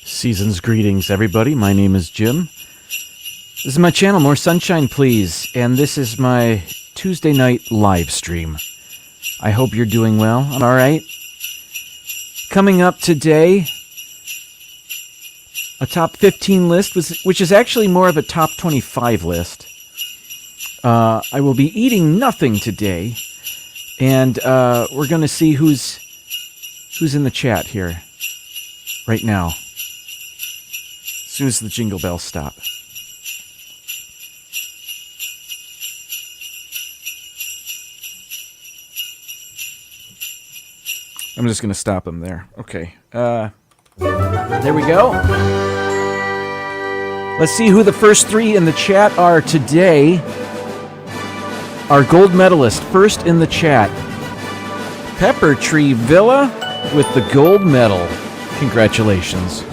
Season's greetings, everybody. My name is Jim. This is my channel, More Sunshine Please, and this is my Tuesday night live stream. I hope you're doing well. I'm all right. Coming up today, a top 15 list, which is actually more of a top 25 list. I will be eating nothing today, and we're going to see who's in the chat here right now. As soon as the jingle bells stop. I'm just going to stop them there. Okay. There we go. Let's see who the first three in the chat are today. Our gold medalist, first in the chat. Pepper Tree Villa with the gold medal. Congratulations.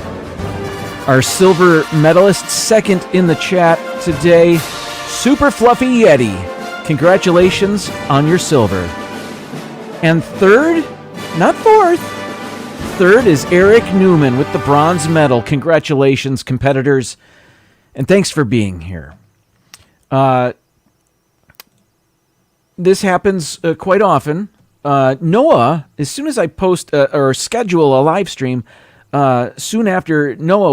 Our silver medalist, second in the chat today, Super Fluffy Yeti. Congratulations on your silver. And third, not fourth, third is Eric Newman with the bronze medal. Congratulations, competitors, and thanks for being here. This happens quite often. Noah, as soon as I post or schedule a live stream, soon after, Noah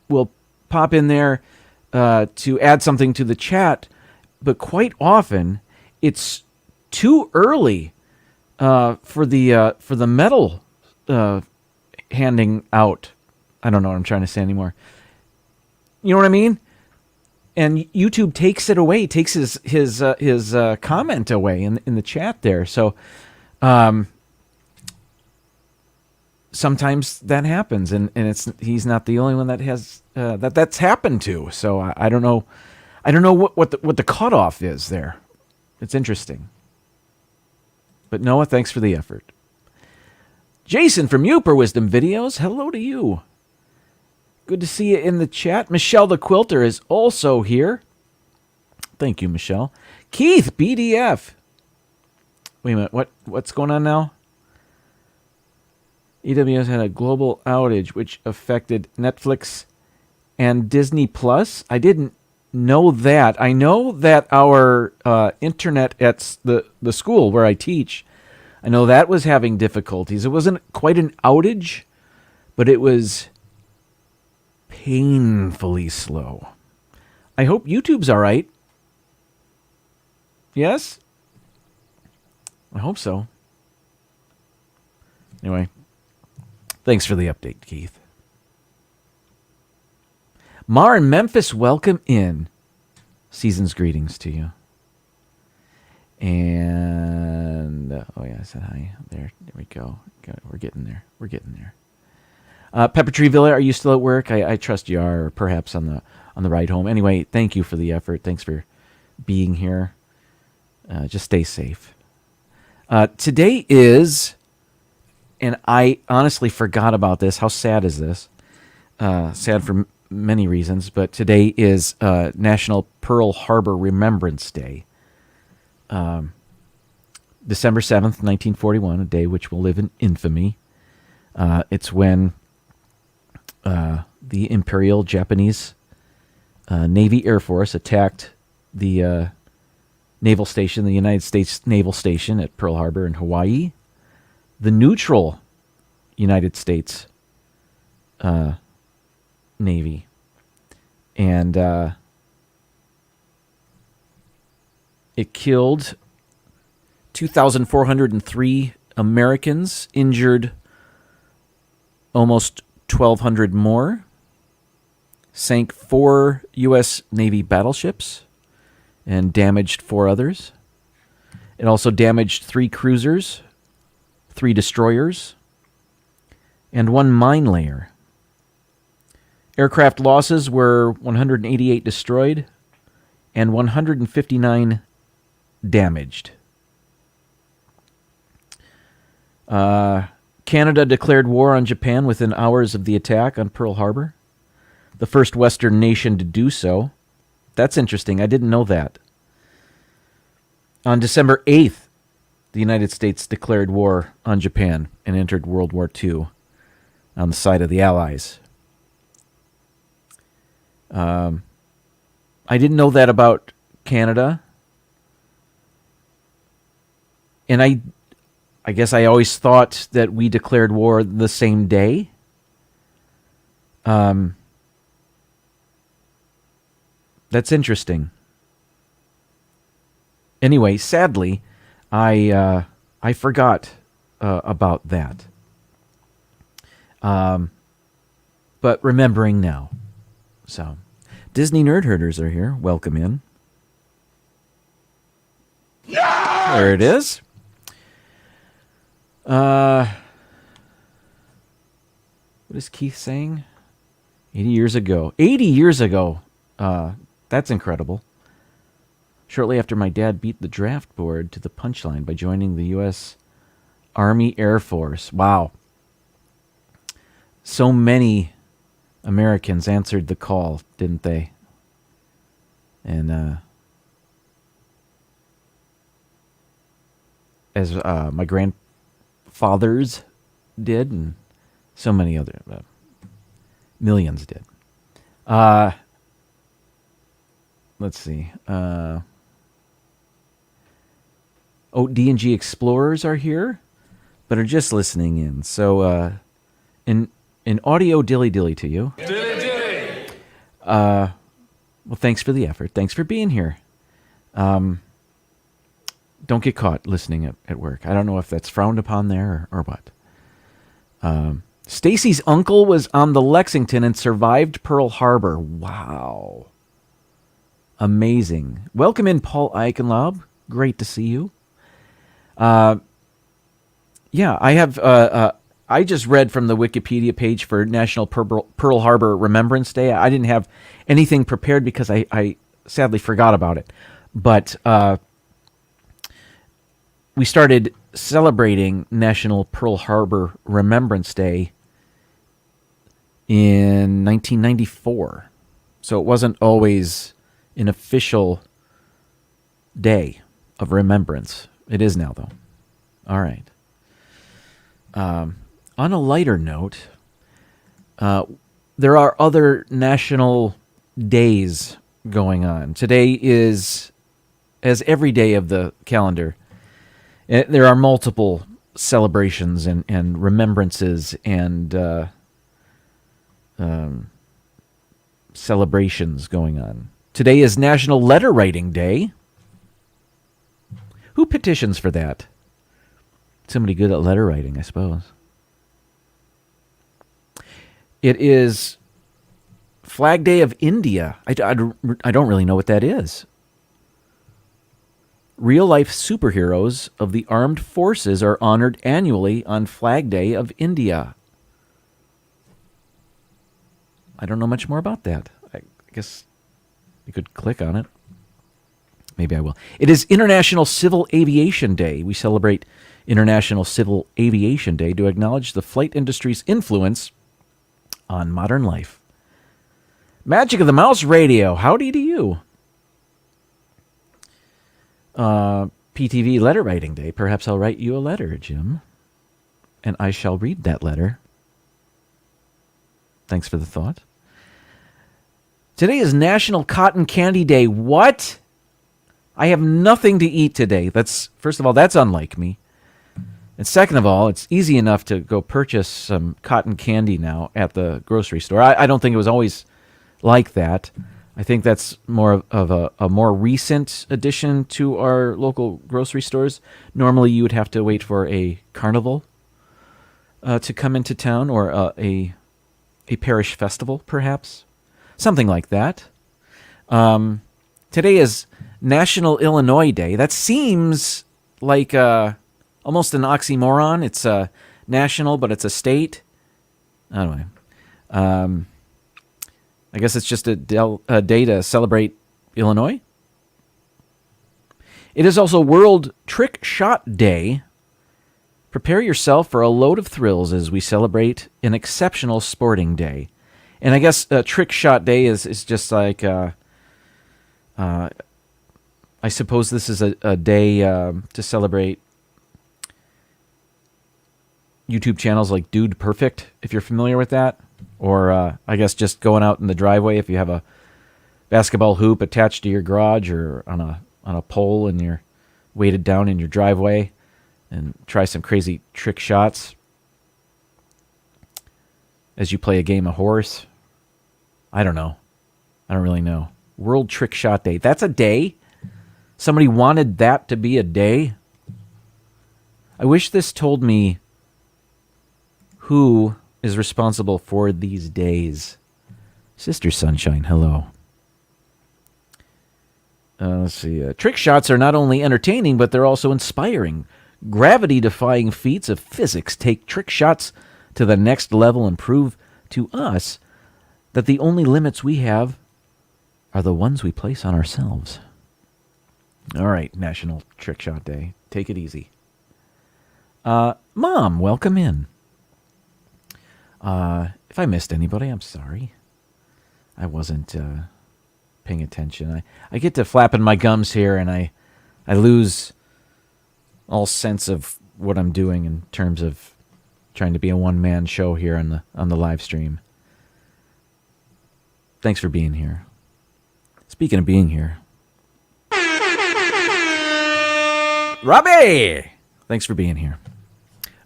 will pop in there to add something to the chat, but quite often it's too early for the medal handing out. I don't know what I'm trying to say anymore. You know what I mean? And YouTube takes it away, takes his comment away in the chat there. So. Sometimes that happens, and he's not the only one that has that's happened to. So I don't know what the cutoff is there. It's interesting. But Noah, thanks for the effort. Jason from Uper Wisdom Videos, hello to you. Good to see you in the chat. Michelle the Quilter is also here. Thank you, Michelle. Keith BDF. Wait a minute, what's going on now? EWS had a global outage which affected Netflix and Disney Plus. I didn't know that. I know that our internet at the school where I teach, I know that was having difficulties. It wasn't quite an outage, but it was painfully slow. I hope YouTube's all right. Yes? I hope so. Anyway. Thanks for the update, Keith. Mar in Memphis, welcome in. Season's greetings to you. And, oh yeah, I said hi. There we go. We're getting there. We're getting there. Pepper Tree Villa, are you still at work? I trust you are, or perhaps on the ride home. Anyway, thank you for the effort. Thanks for being here. Just stay safe. Today is... And I honestly forgot about this. How sad is this? Sad for many reasons, but today is National Pearl Harbor Remembrance Day. December 7th, 1941, a day which will live in infamy. It's when the Imperial Japanese Navy Air Force attacked the naval station, the United States Naval Station at Pearl Harbor in Hawaii. The neutral United States Navy. And it killed 2,403 Americans, injured almost 1,200 more, sank 4 U.S. Navy battleships, and damaged 4 others. It also damaged 3 cruisers, 3 destroyers, and 1 mine layer. Aircraft losses were 188 destroyed and 159 damaged. Canada declared war on Japan within hours of the attack on Pearl Harbor, the first Western nation to do so. That's interesting. I didn't know that. On December 8th, the United States declared war on Japan and entered World War II on the side of the Allies. I didn't know that about Canada. And I guess I always thought that we declared war the same day. That's interesting. Anyway, sadly, I forgot about that. But remembering now. So, Disney Nerd Herders are here. Welcome in. Nerds! There it is. What is Keith saying? 80 years ago. 80 years ago. That's incredible. Shortly after my dad beat the draft board to the punchline by joining the U.S. Army Air Force. Wow. So many Americans answered the call, didn't they? And as my grandfathers did, and so many other millions did. Let's see. D&G Explorers are here, but are just listening in. So, an audio dilly-dilly to you. Dilly-dilly! Well, thanks for the effort. Thanks for being here. Don't get caught listening at work. I don't know if that's frowned upon there or what. Stacy's uncle was on the Lexington and survived Pearl Harbor. Wow. Amazing. Welcome in, Paul Eichenlaub. Great to see you. Yeah, I have. I just read from the Wikipedia page for National Pearl Harbor Remembrance Day. I didn't have anything prepared because I sadly forgot about it. But we started celebrating National Pearl Harbor Remembrance Day in 1994. So it wasn't always an official day of remembrance. It is now, though. All right. On a lighter note, there are other national days going on. Today is, as every day of the calendar, there are multiple celebrations and remembrances and celebrations going on. Today is National Letter Writing Day. Who petitions for that? Somebody good at letter writing, I suppose. It is Flag Day of India. I don't really know what that is. Real-life superheroes of the armed forces are honored annually on Flag Day of India. I don't know much more about that. I guess you could click on it. Maybe I will. It is International Civil Aviation Day. We celebrate International Civil Aviation Day to acknowledge the flight industry's influence on modern life. Magic of the Mouse Radio. Howdy to you. PTV Letter Writing Day. Perhaps I'll write you a letter, Jim. And I shall read that letter. Thanks for the thought. Today is National Cotton Candy Day. What? I have nothing to eat today. First of all, that's unlike me. And second of all, it's easy enough to go purchase some cotton candy now at the grocery store. I don't think it was always like that. I think that's more of a more recent addition to our local grocery stores. Normally, you would have to wait for a carnival to come into town, or a parish festival, perhaps. Something like that. Today is National Illinois Day. That seems like almost an oxymoron. It's national, but it's a state. Anyway, I guess it's just a day to celebrate Illinois. It is also World Trick Shot Day. Prepare yourself for a load of thrills as we celebrate an exceptional sporting day. And I guess Trick Shot Day is just like, I suppose this is a day to celebrate YouTube channels like Dude Perfect, if you're familiar with that. Or I guess just going out in the driveway if you have a basketball hoop attached to your garage or on a pole and you're weighted down in your driveway, and try some crazy trick shots as you play a game of horse. I don't know. I don't really know. World Trick Shot Day. That's a day? Somebody wanted that to be a day? I wish this told me who is responsible for these days. Sister Sunshine, hello. Let's see. Trick shots are not only entertaining, but they're also inspiring. Gravity-defying feats of physics take trick shots to the next level and prove to us that the only limits we have are the ones we place on ourselves. All right, National Trick Shot Day. Take it easy. Mom, welcome in. If I missed anybody, I'm sorry. I wasn't paying attention. I get to flapping my gums here, and I lose all sense of what I'm doing in terms of trying to be a one-man show here on the live stream. Thanks for being here. Speaking of being here, Robbie! Thanks for being here.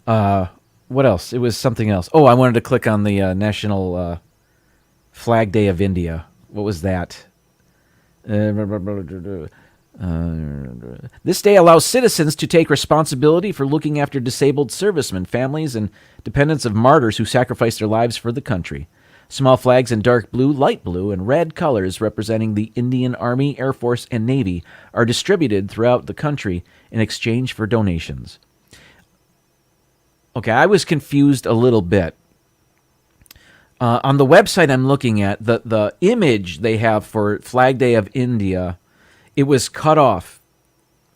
What else? It was something else. Oh, I wanted to click on the National Flag Day of India. What was that? This day allows citizens to take responsibility for looking after disabled servicemen, families, and dependents of martyrs who sacrificed their lives for the country. Small flags in dark blue, light blue, and red colors representing the Indian Army, Air Force, and Navy are distributed throughout the country in exchange for donations. Okay, I was confused a little bit. On the website I'm looking at, the image they have for Flag Day of India, it was cut off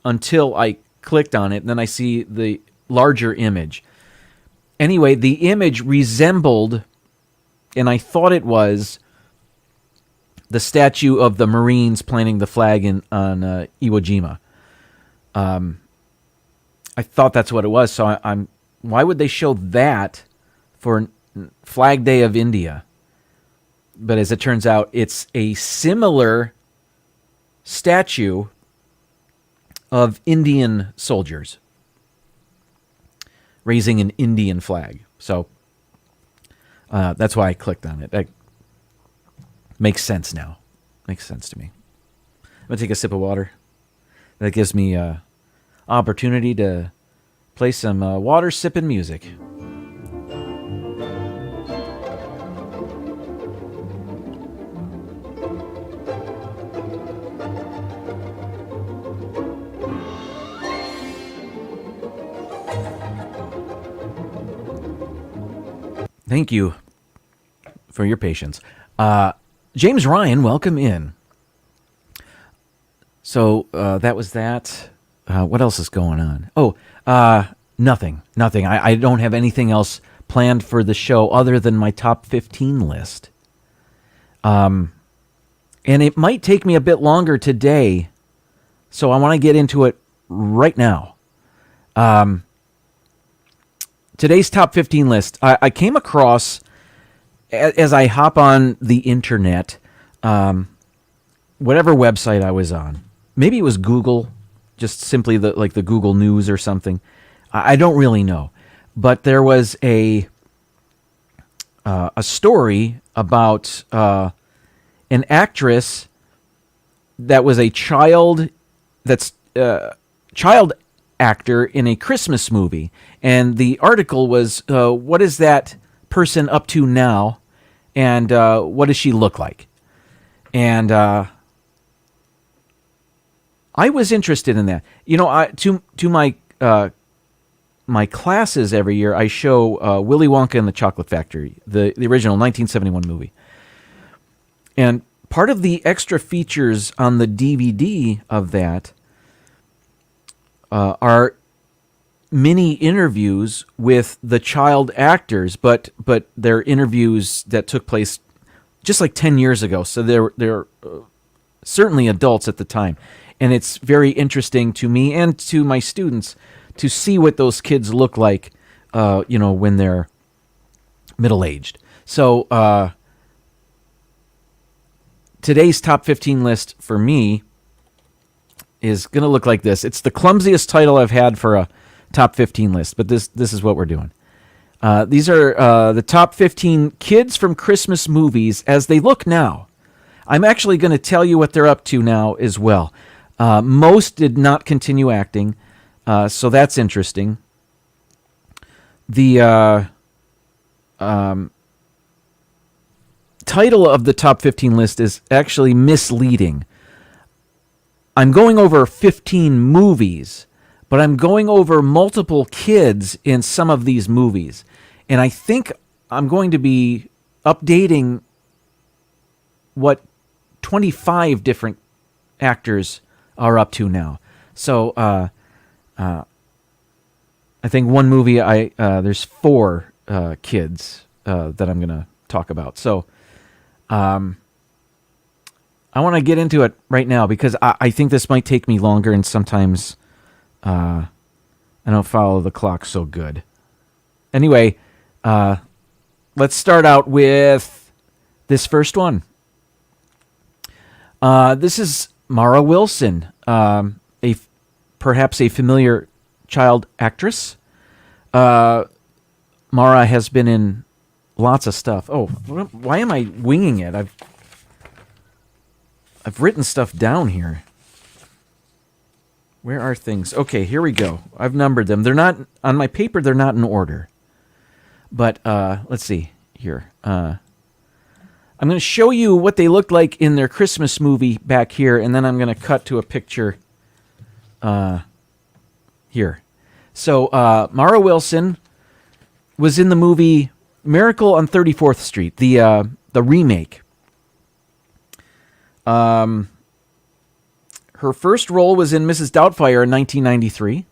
until I clicked on it, and then I see the larger image. Anyway, the image resembled, and I thought it was, the statue of the Marines planting the flag on Iwo Jima. I thought that's what it was, so I'm why would they show that for Flag Day of India? But as it turns out, it's a similar statue of Indian soldiers raising an Indian flag. So that's why I clicked on it. That makes sense now. Makes sense to me. I'm going to take a sip of water. That gives me opportunity to play some water sipping music. Thank you for your patience. James Ryan, welcome in. So that was that. What else is going on? Oh, nothing. I don't have anything else planned for the show other than my top 15 list. And it might take me a bit longer today, so I want to get into it right now. Today's top 15 list, I came across, as I hop on the internet, whatever website I was on. Maybe it was Google, just simply the Google News or something. I don't really know. But there was a story about an actress that was a child actor in a Christmas movie. And the article was, what is that person up to now? And what does she look like? And I was interested in that. You know, to my my classes every year, I show Willy Wonka and the Chocolate Factory, the original 1971 movie. And part of the extra features on the DVD of that are mini interviews with the child actors, but they're interviews that took place just like 10 years ago. So they're certainly adults at the time. And it's very interesting to me and to my students to see what those kids look like when they're middle-aged. So today's top 15 list for me is going to look like this. It's the clumsiest title I've had for a top 15 list, but this is what we're doing. These are the top 15 kids from Christmas movies as they look now. I'm actually going to tell you what they're up to now as well. Most did not continue acting, so that's interesting. The title of the top 15 list is actually misleading. I'm going over 15 movies, but I'm going over multiple kids in some of these movies. And I think I'm going to be updating what 25 different actors are up to now. So I think one movie, there's 4 kids that I'm going to talk about. So I want to get into it right now because I think this might take me longer, and sometimes I don't follow the clock so good. Anyway, let's start out with this first one. This is Mara Wilson, perhaps a familiar child actress. Mara has been in lots of stuff. Oh, why am I winging it? I've written stuff down here. Where are things? Okay, here we go. I've numbered them. They're not on my paper. They're not in order. But let's see here. I'm going to show you what they looked like in their Christmas movie back here, and then I'm going to cut to a picture here. So Mara Wilson was in the movie Miracle on 34th Street, the remake. Her first role was in Mrs. Doubtfire in 1993.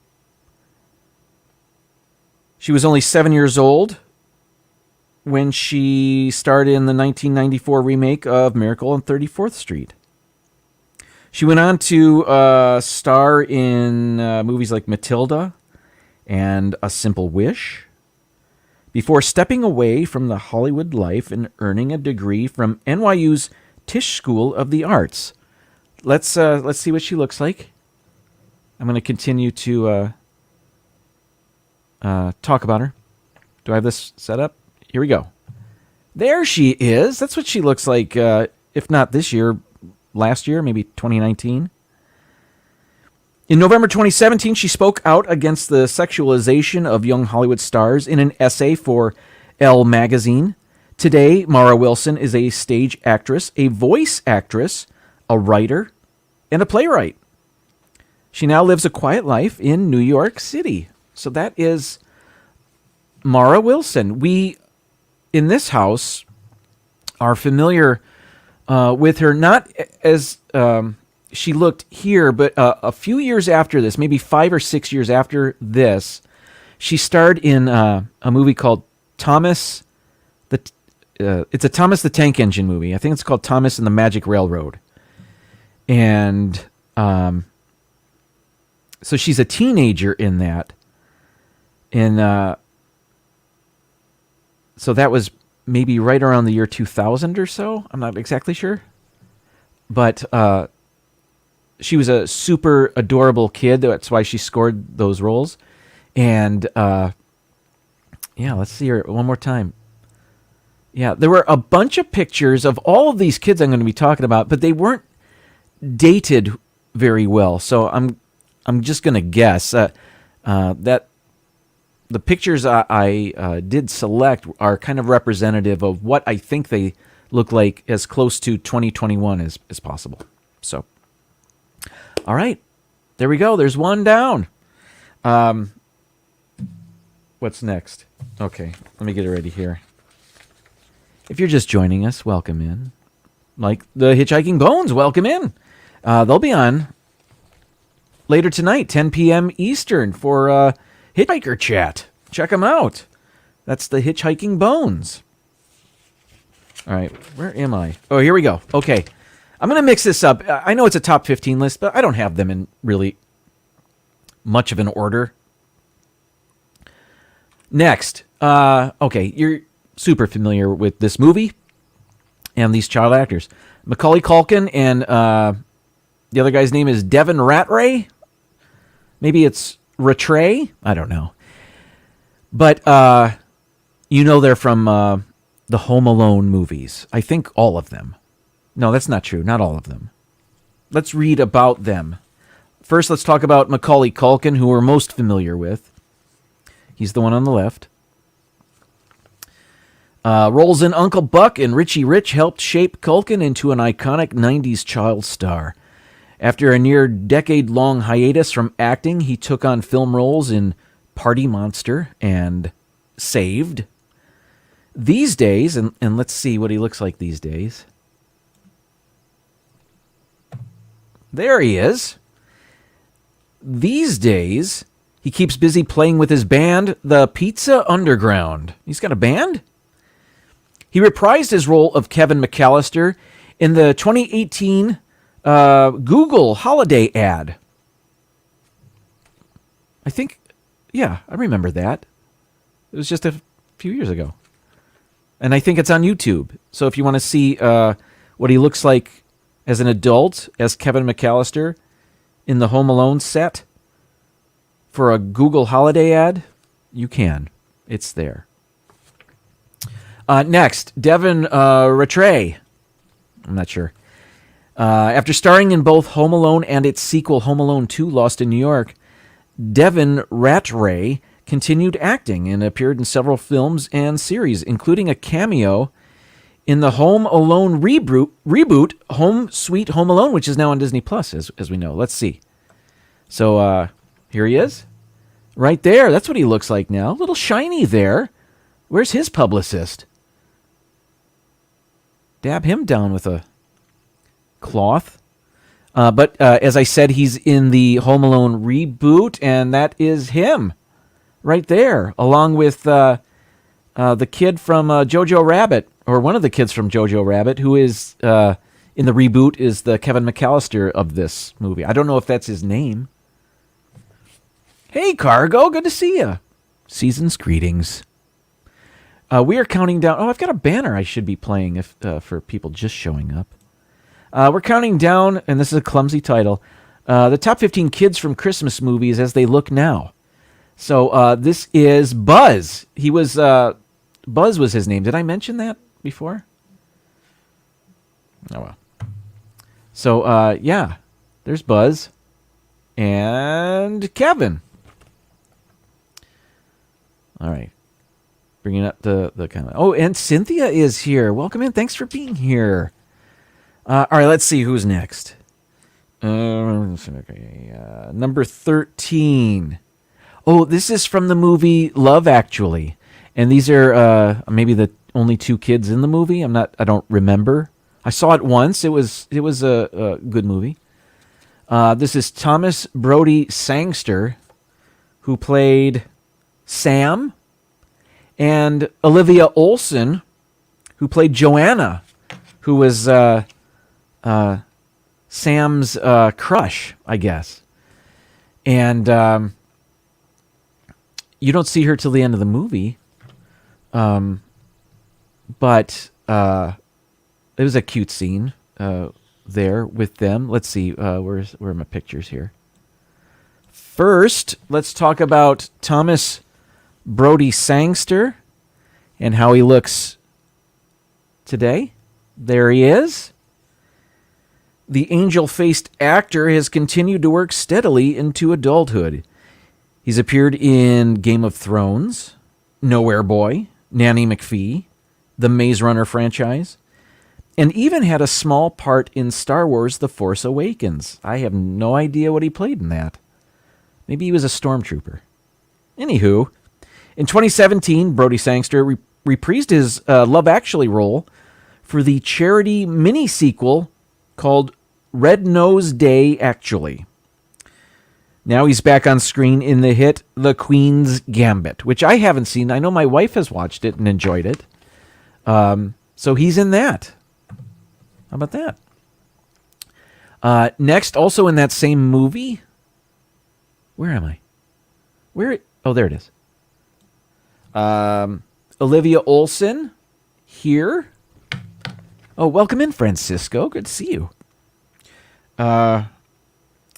She was only 7 years old when she starred in the 1994 remake of Miracle on 34th Street. She went on to star in movies like Matilda and A Simple Wish, before stepping away from the Hollywood life and earning a degree from NYU's Tisch School of the Arts. Let's see what she looks like. I'm going to continue to talk about her. Do I have this set up? Here we go. There she is. That's what she looks like, if not this year, last year, maybe 2019. In November 2017, she spoke out against the sexualization of young Hollywood stars in an essay for Elle magazine. Today, Mara Wilson is a stage actress, a voice actress, a writer, and a playwright. She now lives a quiet life in New York City. So that is Mara Wilson. We, in this house, are familiar with her, not as she looked here, but a few years after this, maybe 5 or 6 years after this, she starred in a movie called Thomas it's a Thomas the Tank Engine movie. I think it's called Thomas and the Magic Railroad. And so she's a teenager in that. And so that was maybe right around the year 2000 or so. I'm not exactly sure. But she was a super adorable kid. That's why she scored those roles. And yeah, let's see her one more time. Yeah, there were a bunch of pictures of all of these kids I'm going to be talking about, but they weren't dated very well. So I'm just going to guess that the pictures I did select are kind of representative of what I think they look like as close to 2021 as possible. So, all right, there we go. There's one down. What's next? Okay, let me get it ready here. If you're just joining us, welcome in. Like the Hitchhiking Bones, welcome in. They'll be on later tonight, 10 p.m. Eastern, for Hitchhiker Chat. Check them out. That's the Hitchhiking Bones. All right, where am I? Oh, here we go. Okay, I'm going to mix this up. I know it's a top 15 list, but I don't have them in really much of an order. Next, okay, you're super familiar with this movie and these child actors. Macaulay Culkin and the other guy's name is Devin Rattray. Maybe it's Rattray. I don't know. But they're from the Home Alone movies. I think all of them. No, that's not true. Not all of them. Let's read about them. First, let's talk about Macaulay Culkin, who we're most familiar with. He's the one on the left. Roles in Uncle Buck and Richie Rich helped shape Culkin into an iconic 90s child star. After a near decade-long hiatus from acting, he took on film roles in Party Monster and Saved. These days, and let's see what he looks like these days. There he is. These days, he keeps busy playing with his band, the Pizza Underground. He's got a band? He reprised his role of Kevin McAllister in the 2018 Google holiday ad. I think, yeah, I remember that. It was just a few years ago. And I think it's on YouTube. So if you want to see what he looks like as an adult, as Kevin McAllister in the Home Alone set for a Google holiday ad, you can. It's there. Next, Devin Rattray. I'm not sure. After starring in both Home Alone and its sequel, Home Alone 2, Lost in New York, Devin Rattray continued acting and appeared in several films and series, including a cameo in the Home Alone reboot, Home Sweet Home Alone, which is now on Disney Plus, as we know. Let's see. So here he is, right there. That's what he looks like now. A little shiny there. Where's his publicist? Dab him down with a cloth. But as I said, he's in the Home Alone reboot, and that is him right there, along with the kid from Jojo Rabbit, or one of the kids from Jojo Rabbit, who is in the reboot is the Kevin McAllister of this movie. I don't know if that's his name. Hey, Cargo, good to see you. Season's greetings. We are counting down. Oh, I've got a banner I should be playing if for people just showing up. We're counting down, and this is a clumsy title, the top 15 kids from Christmas movies as they look now. So this is Buzz. He was Buzz was his name. Did I mention that before? Oh well. So yeah, there's Buzz and Kevin. All right. Bringing up the kind of... Oh, and Cynthia is here. Welcome in. Thanks for being here. All right, let's see who's next. Number 13. Oh, this is from the movie Love Actually. And these are maybe the only two kids in the movie. I don't remember. I saw it once. It was a good movie. This is Thomas Brody Sangster, who played Sam, and Olivia Olson, who played Joanna, who was Sam's crush, I guess. And you don't see her till the end of the movie. But it was a cute scene there with them. Let's see, where are my pictures here? First, let's talk about Thomas Brody Sangster and how he looks today. There he is. The angel-faced actor has continued to work steadily into adulthood. He's appeared in Game of Thrones, Nowhere Boy, Nanny McPhee, the Maze Runner franchise, and even had a small part in Star Wars The Force Awakens. I have no idea what he played in that. Maybe he was a stormtrooper. Anywho, in 2017, Brody Sangster reprised his Love Actually role for the charity mini-sequel called Red Nose Day Actually. Now he's back on screen in the hit The Queen's Gambit, which I haven't seen. I know my wife has watched it and enjoyed it. So he's in that. How about that? Next, also in that same movie. Where am I? Oh, there it is. Olivia Olson here. Oh, welcome in, Francisco. Good to see you.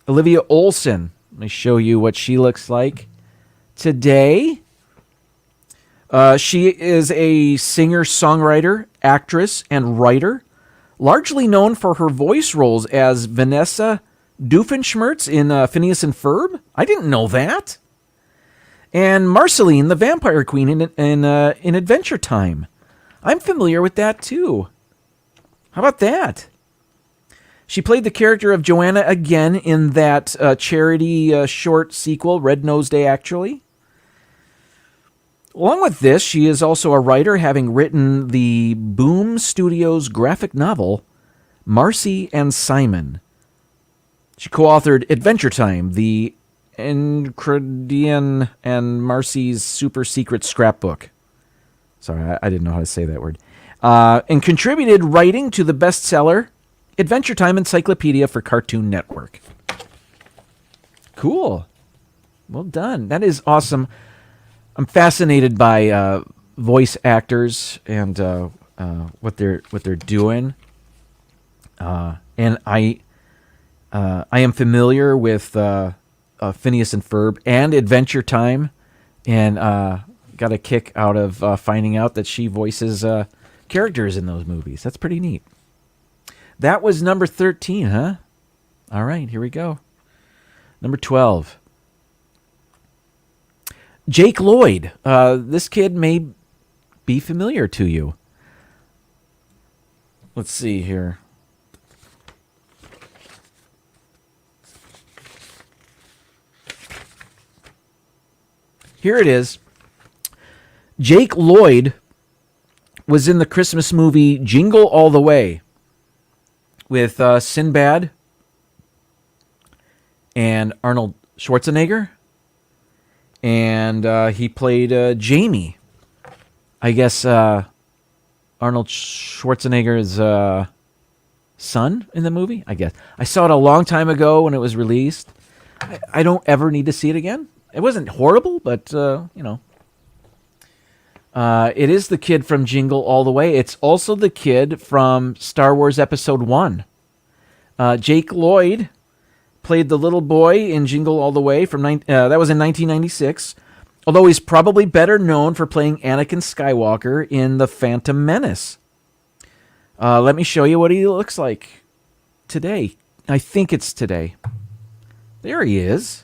Olivia Olson. Let me show you what she looks like today. She is a singer, songwriter, actress, and writer, largely known for her voice roles as Vanessa Doofenshmirtz in Phineas and Ferb. I didn't know that. And Marceline, the Vampire Queen in Adventure Time. I'm familiar with that too. How about that? She played the character of Joanna again in that charity short sequel, Red Nose Day, actually. Along with this, she is also a writer, having written the Boom Studios graphic novel, Marcy and Simon. She co-authored Adventure Time, the Encredian and Marcy's super secret scrapbook. Sorry, I didn't know how to say that word. And contributed writing to the bestseller Adventure Time Encyclopedia for Cartoon Network. Cool. Well done. That is awesome. I'm fascinated by voice actors and what they're doing. And I am familiar with Phineas and Ferb and Adventure Time, and got a kick out of finding out that she voices characters in those movies. That's pretty neat. That was number 13, huh? All right, here we go. Number 12. Jake Lloyd. This kid may be familiar to you. Let's see here. Here it is. Jake Lloyd was in the Christmas movie Jingle All the Way with Sinbad and Arnold Schwarzenegger. And he played Jamie. I guess Arnold Schwarzenegger's son in the movie, I guess. I saw it a long time ago when it was released. I don't ever need to see it again. It wasn't horrible, but, it is the kid from Jingle All the Way. It's also the kid from Star Wars Episode 1. Jake Lloyd played the little boy in Jingle All the Way. That was in 1996. Although he's probably better known for playing Anakin Skywalker in The Phantom Menace. Let me show you what he looks like today. I think it's today. There he is.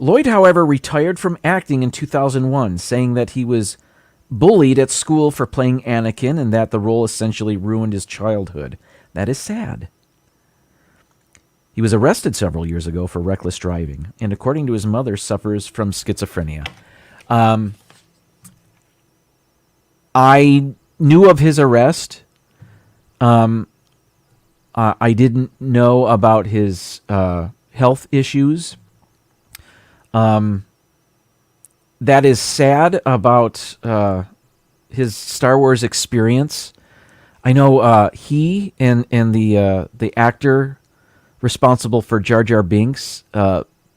Lloyd, however, retired from acting in 2001, saying that he was bullied at school for playing Anakin and that the role essentially ruined his childhood. That is sad. He was arrested several years ago for reckless driving, and according to his mother, suffers from schizophrenia. I knew of his arrest. I didn't know about his health issues. That is sad about his Star Wars experience. I know he and the actor responsible for Jar Jar Binks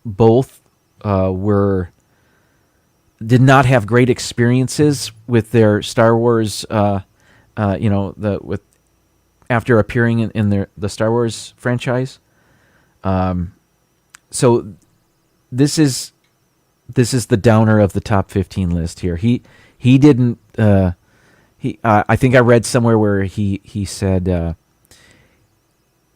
both did not have great experiences with their Star Wars. After appearing in the Star Wars franchise. So this is the downer of the top 15 list here. He didn't. I think I read somewhere where he said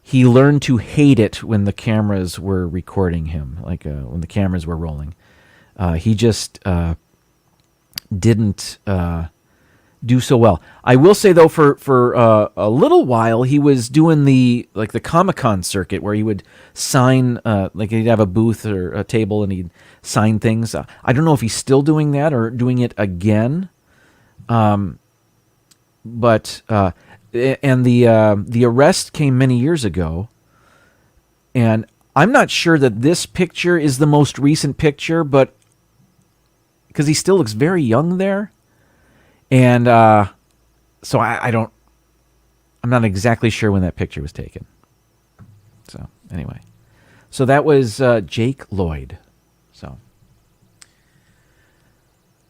he learned to hate it when the cameras were recording him, like when the cameras were rolling. He just didn't do so well. I will say though, for a little while, he was doing the Comic-Con circuit where he would sign, he'd have a booth or a table and he'd sign things. I don't know if he's still doing that or doing it again. But the arrest came many years ago, and I'm not sure that this picture is the most recent picture, but because he still looks very young there. And so I'm not exactly sure when that picture was taken. So anyway, so that was Jake Lloyd. So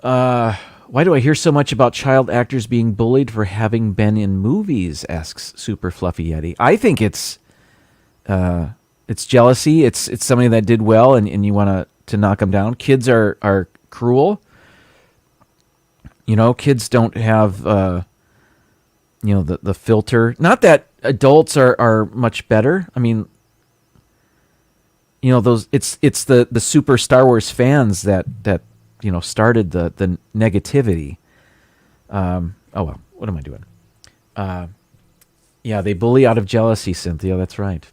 Why do I hear so much about child actors being bullied for having been in movies? Asks Super Fluffy Yeti. I think it's jealousy. It's somebody that did well, and you want to knock them down. Kids are cruel. Kids don't have the filter. Not that adults are much better. I mean, those it's the super Star Wars fans that started the negativity. Oh well, what am I doing? Yeah, they bully out of jealousy, Cynthia. That's right.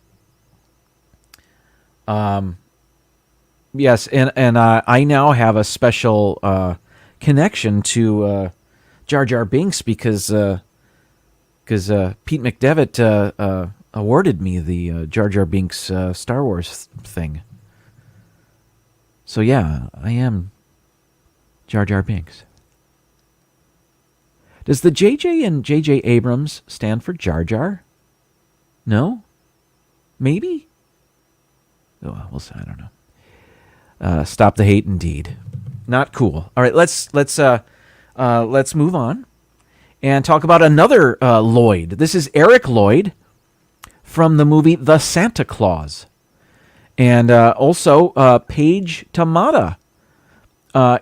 Yes, and I now have a special connection to Jar Jar Binks because Pete McDevitt awarded me the Jar Jar Binks Star Wars thing. So yeah, I am Jar Jar Binks. Does the JJ in JJ Abrams stand for Jar Jar? No? Maybe? Oh, we'll see. I don't know. Stop the hate, indeed. Not cool. All right, let's move on and talk about another Lloyd. This is Eric Lloyd from the movie The Santa Claus, and also Paige Tamada.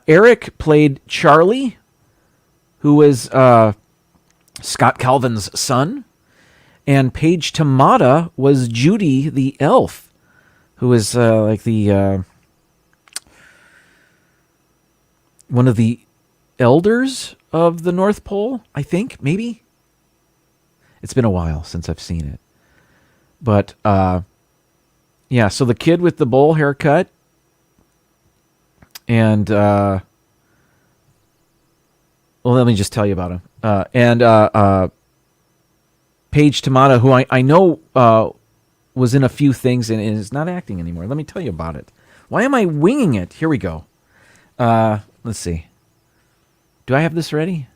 Eric played Charlie, who was Scott Calvin's son, and Paige Tamada was Judy the elf, who was like the one of the elders of the North Pole, I think, maybe. It's been a while since I've seen it. But, yeah, so the kid with the bowl haircut and, well, let me just tell you about him. And Paige Tamada, who I know was in a few things and is not acting anymore. Let me tell you about it. Why am I winging it? Here we go. Let's see. Do I have this ready?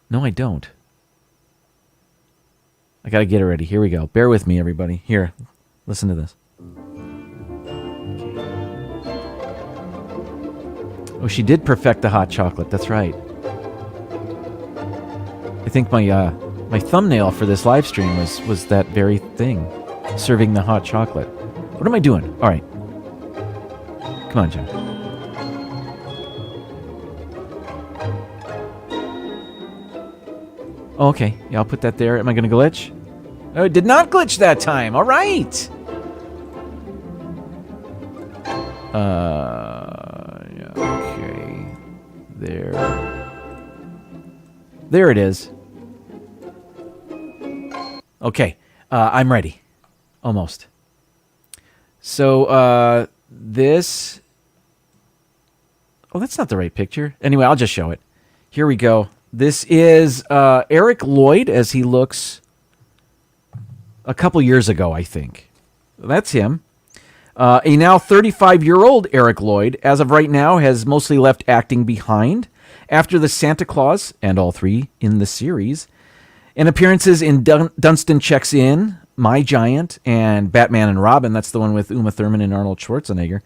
No, I don't. I gotta get it ready. Here we go. Bear with me, everybody. Here, listen to this. Oh, she did perfect the hot chocolate. That's right. I think my thumbnail for this live stream was that very thing, serving the hot chocolate. What am I doing? All right. Come on, John. Oh, okay. Yeah, I'll put that there. Am I going to glitch? Oh, it did not glitch that time. All right. Yeah, okay. There it is. Okay. I'm ready. Almost. So, this... Oh, that's not the right picture. Anyway, I'll just show it. Here we go. This is Eric Lloyd as he looks a couple years ago, I think. That's him. A now 35-year-old Eric Lloyd, as of right now, has mostly left acting behind after the Santa Claus, and all three in the series, and appearances in Dunstan Checks In, My Giant, and Batman and Robin. That's the one with Uma Thurman and Arnold Schwarzenegger.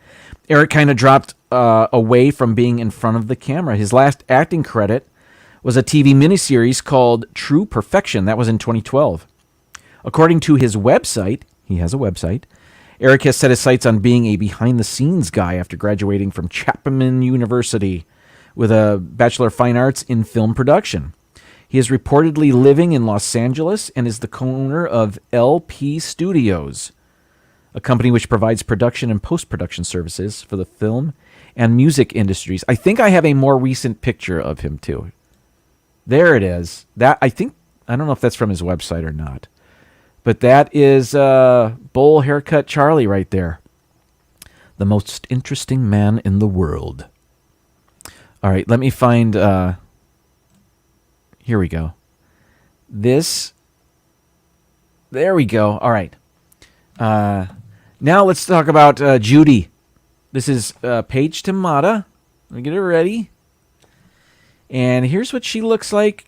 Eric kind of dropped away from being in front of the camera. His last acting credit was a TV miniseries called True Perfection. That was in 2012. According to his website, he has a website, Eric has set his sights on being a behind-the-scenes guy after graduating from Chapman University with a Bachelor of Fine Arts in Film Production. He is reportedly living in Los Angeles and is the co-owner of LP Studios, a company which provides production and post-production services for the film and music industries. I think I have a more recent picture of him, too. There it is. That I don't know if that's from his website or not. But that is bowl haircut Charlie right there. The most interesting man in the world. All right, let me find... here we go. This... There we go. All right. Now let's talk about Judy. This is Paige Tamada. Let me get her ready. And here's what she looks like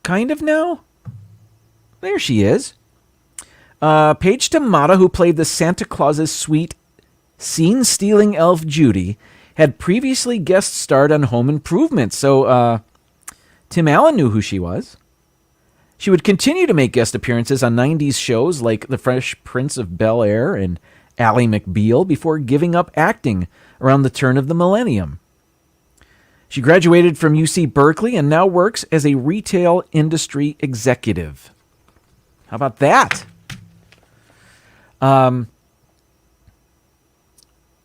kind of now. There she is. Paige Tamada, who played the Santa Claus's sweet scene-stealing elf Judy had previously guest starred on Home Improvement, so Tim Allen knew who she was. She would continue to make guest appearances on 90s shows like The Fresh Prince of Bel-Air and Ally McBeal before giving up acting around the turn of the millennium. She graduated from UC Berkeley and now works as a retail industry executive. How about that?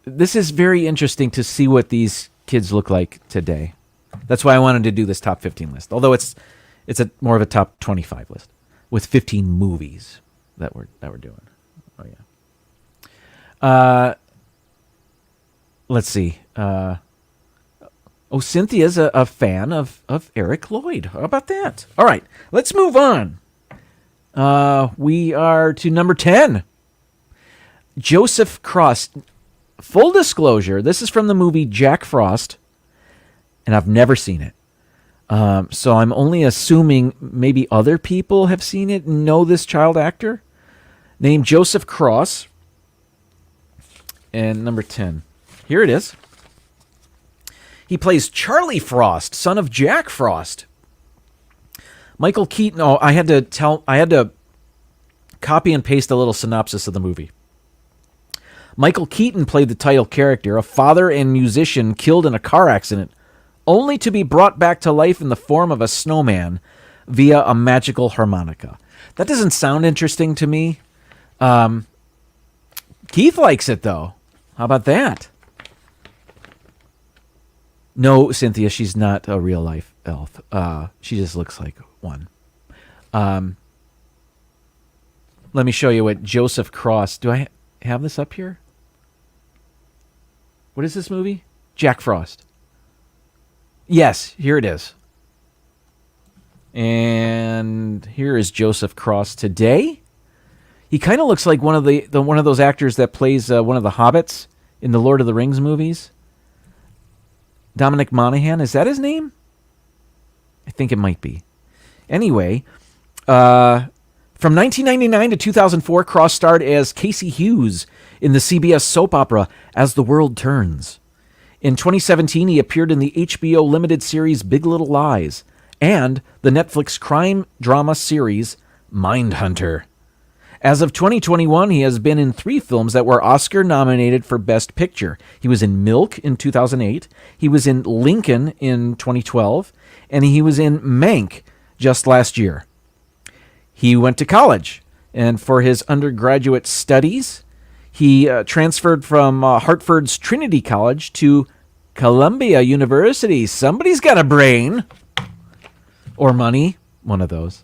This is very interesting to see what these kids look like today. That's why I wanted to do this top 15 list. Although it's more of a top 25 list with 15 movies that we're doing. Oh yeah. Let's see. Cynthia's a fan of Eric Lloyd. How about that? All right, let's move on. We are to number 10. Joseph Cross. Full disclosure, this is from the movie Jack Frost, and I've never seen it. So I'm only assuming maybe other people have seen it and know this child actor. Named Joseph Cross. And number 10. Here it is. He plays Charlie Frost, son of Jack Frost. Michael Keaton. Oh, I had to copy and paste a little synopsis of the movie. Michael Keaton played the title character, a father and musician killed in a car accident, only to be brought back to life in the form of a snowman via a magical harmonica. That doesn't sound interesting to me. Keith likes it, though. How about that? No, Cynthia, she's not a real-life elf. She just looks like one. Let me show you what Joseph Cross... Do I have this up here? What is this movie? Jack Frost. Yes, here it is. And here is Joseph Cross today. He kind of looks like one of those actors that plays one of the hobbits in the Lord of the Rings movies. Dominic Monaghan, is that his name? I think it might be. Anyway, from 1999 to 2004, Cross starred as Casey Hughes in the CBS soap opera As the World Turns. In 2017, he appeared in the HBO limited series Big Little Lies and the Netflix crime drama series Mindhunter. As of 2021, he has been in 3 films that were Oscar nominated for Best Picture. He was in Milk in 2008, he was in Lincoln in 2012, and he was in Mank just last year. He went to college, and for his undergraduate studies, he transferred from Hartford's Trinity College to Columbia University. Somebody's got a brain. Or money. One of those.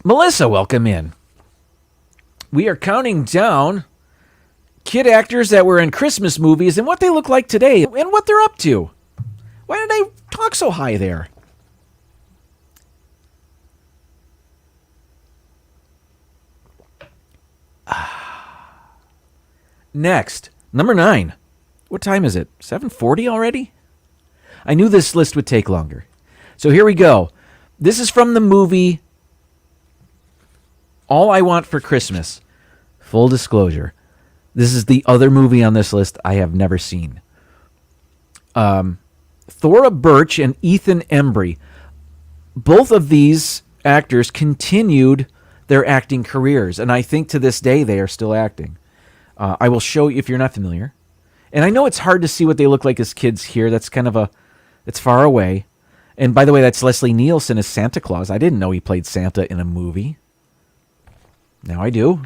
Melissa, welcome in. We are counting down kid actors that were in Christmas movies and what they look like today and what they're up to. Why did I talk so high there? Next, number 9. What time is it? 7:40 already? I knew this list would take longer. So here we go. This is from the movie All I Want for Christmas. Full disclosure. This is the other movie on this list I have never seen. Thora Birch and Ethan Embry. Both of these actors continued their acting careers, and I think to this day they are still acting. I will show you if you're not familiar. And I know it's hard to see what they look like as kids here. That's kind of it's far away. And by the way, that's Leslie Nielsen as Santa Claus. I didn't know he played Santa in a movie. Now I do.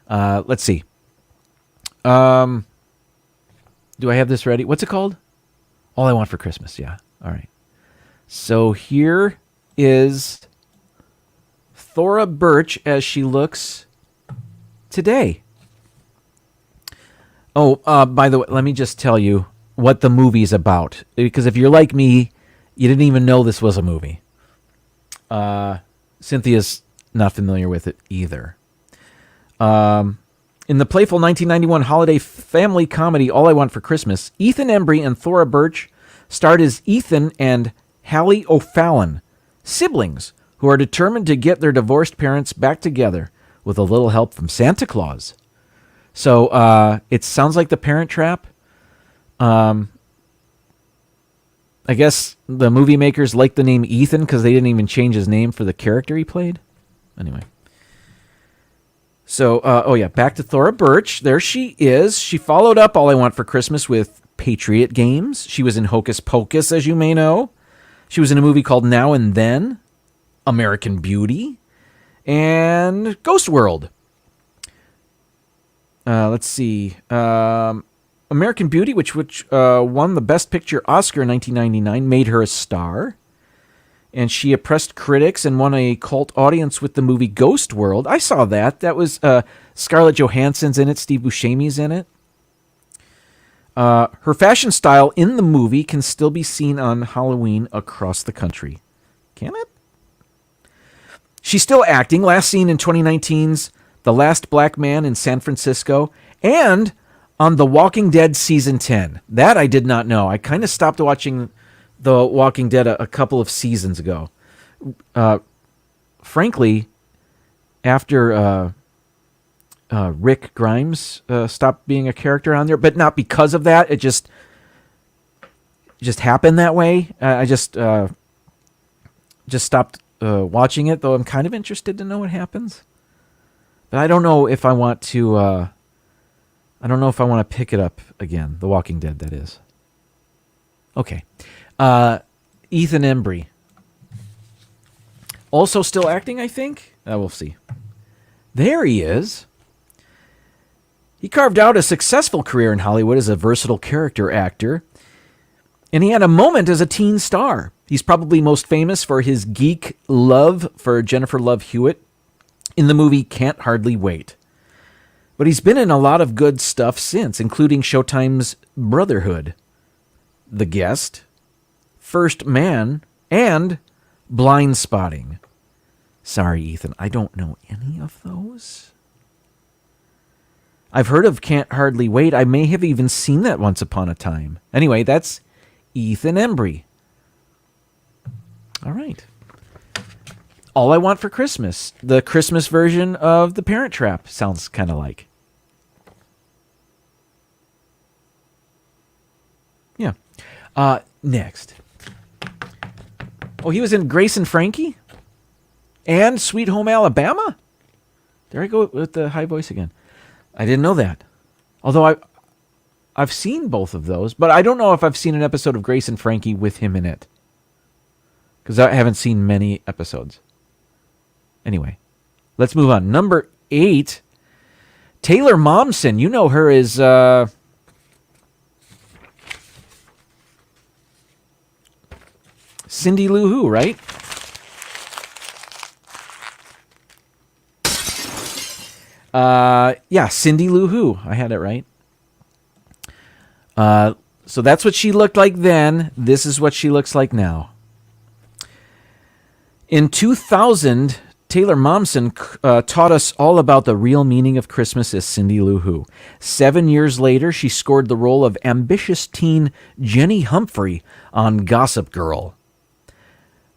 Let's see. Do I have this ready? What's it called? All I Want for Christmas. Yeah. All right. So here is Thora Birch as she looks today. Oh, by the way, let me just tell you what the movie's about. Because if you're like me, you didn't even know this was a movie. Cynthia's not familiar with it either. In the playful 1991 holiday family comedy All I Want for Christmas, Ethan Embry and Thora Birch starred as Ethan and Hallie O'Fallon, siblings who are determined to get their divorced parents back together with a little help from Santa Claus. So it sounds like The Parent Trap. I guess the movie makers liked the name Ethan because they didn't even change his name for the character he played. Anyway. So, back to Thora Birch. There she is. She followed up All I Want for Christmas with Patriot Games. She was in Hocus Pocus, as you may know. She was in a movie called Now and Then, American Beauty, and Ghost World. Let's see. American Beauty, which won the Best Picture Oscar in 1999, made her a star. And she impressed critics and won a cult audience with the movie Ghost World. I saw that. That was Scarlett Johansson's in it. Steve Buscemi's in it. Her fashion style in the movie can still be seen on Halloween across the country. Can it? She's still acting. Last seen in 2019's The Last Black Man in San Francisco. And on The Walking Dead Season 10. That I did not know. I kind of stopped watching The Walking Dead a couple of seasons ago. Frankly, after Rick Grimes stopped being a character on there, but not because of that. It just happened that way. I just stopped watching it, though I'm kind of interested to know what happens. But I don't know if I want to. I don't know if I want to pick it up again. The Walking Dead, that is. Okay. Ethan Embry. Also still acting, I think? We'll see. There he is. He carved out a successful career in Hollywood as a versatile character actor. And he had a moment as a teen star. He's probably most famous for his geek love for Jennifer Love Hewitt in the movie Can't Hardly Wait. But he's been in a lot of good stuff since, including Showtime's Brotherhood, The Guest, First Man, and Blind Spotting. Sorry, Ethan, I don't know any of those. I've heard of Can't Hardly Wait. I may have even seen that once upon a time. Anyway, that's Ethan Embry. All right. All I Want for Christmas. The Christmas version of The Parent Trap. Sounds kind of like. Yeah. Next. Oh, he was in Grace and Frankie? And Sweet Home Alabama? There I go with the high voice again. I didn't know that. Although I've seen both of those, but I don't know if I've seen an episode of Grace and Frankie with him in it. Because I haven't seen many episodes. Anyway, let's move on. Number 8, Taylor Momsen. You know her as Cindy Lou Who, right? Yeah, Cindy Lou Who. I had it right. So that's what she looked like then. This is what she looks like now. In 2000, Taylor Momsen taught us all about the real meaning of Christmas as Cindy Lou Who. 7 years later, she scored the role of ambitious teen Jenny Humphrey on Gossip Girl.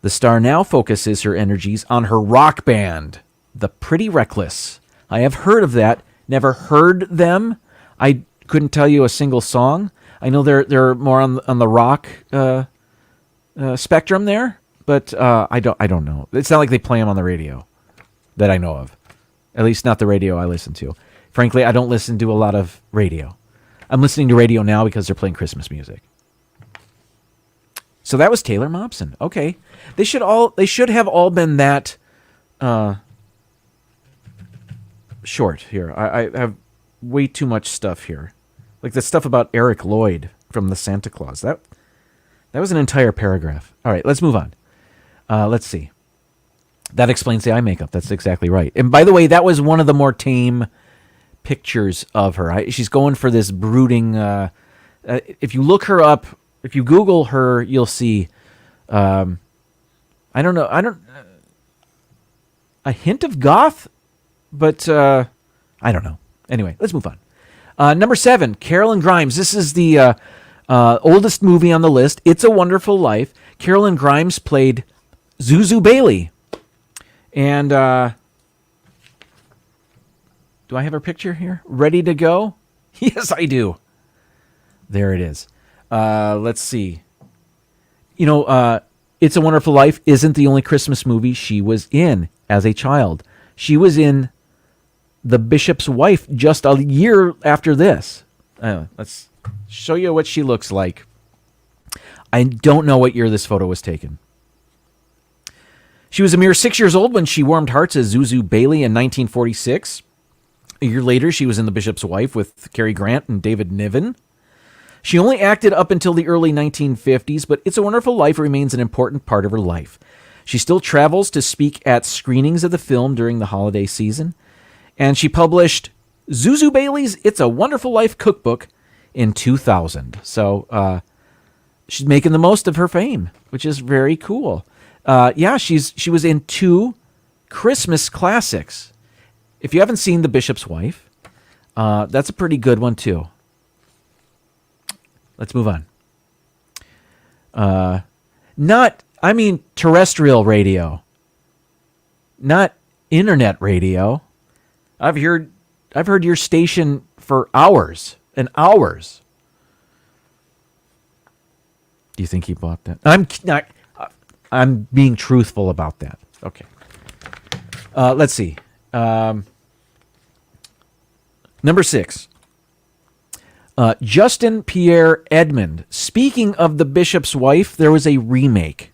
The star now focuses her energies on her rock band, The Pretty Reckless. I have heard of that, never heard them. I couldn't tell you a single song. I know they're more on the rock spectrum there, but I don't know. It's not like they play them on the radio that I know of. At least not the radio I listen to. Frankly, I don't listen to a lot of radio. I'm listening to radio now because they're playing Christmas music. So that was Taylor Momsen. Okay, they should have all been that short here. I have way too much stuff here, like the stuff about Eric Lloyd from the Santa Claus. That was an entire paragraph. All right, let's move on. Let's see. That explains the eye makeup. That's exactly right. And by the way, that was one of the more tame pictures of her. She's going for this brooding. If you look her up, if you Google her, you'll see. I don't know. A hint of goth, but I don't know. Anyway, let's move on. Number 7, Carolyn Grimes. This is the oldest movie on the list. It's a Wonderful Life. Carolyn Grimes played Zuzu Bailey. And Do I have her picture here? Ready to go? Yes, I do. There it is. Let's see. It's a Wonderful Life isn't the only Christmas movie she was in as a child. She was in The Bishop's Wife just a year after this. Let's show you what she looks like. I don't know what year this photo was taken. She was a mere 6 years old when she warmed hearts as Zuzu Bailey in 1946. A year later, she was in The Bishop's Wife with Cary Grant and David Niven. She only acted up until the early 1950s, but It's a Wonderful Life remains an important part of her life. She still travels to speak at screenings of the film during the holiday season, and she published Zuzu Bailey's It's a Wonderful Life cookbook in 2000. So she's making the most of her fame, which is very cool. She was in 2 Christmas classics. If you haven't seen The Bishop's Wife, that's a pretty good one too. Let's move on. Terrestrial radio. Not internet radio. I've heard your station for hours and hours. Do you think he bought that? I'm being truthful about that. Okay. Let's see. Number 6. Justin Pierre Edmonds. Speaking of The Bishop's Wife, there was a remake.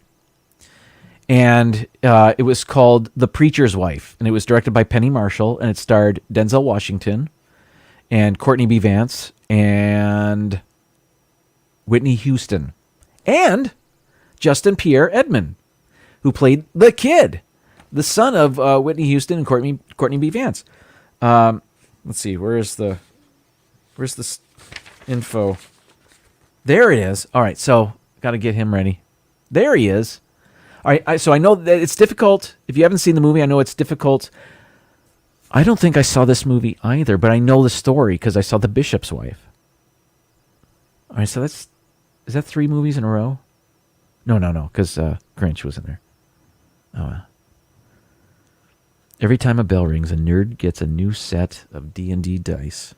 And it was called The Preacher's Wife. And it was directed by Penny Marshall. And it starred Denzel Washington and Courtney B. Vance and Whitney Houston. And Justin Pierre Edmonds, who played the kid, the son of Whitney Houston and Courtney B. Vance. Let's see, where's the info? There it is. All right, so got to get him ready. There he is. All right, so I know that it's difficult. If you haven't seen the movie, I know it's difficult. I don't think I saw this movie either, but I know the story because I saw The Bishop's Wife. All right, so is that 3 movies in a row? No, because Grinch was in there. Oh. Every time a bell rings, a nerd gets a new set of D&D dice.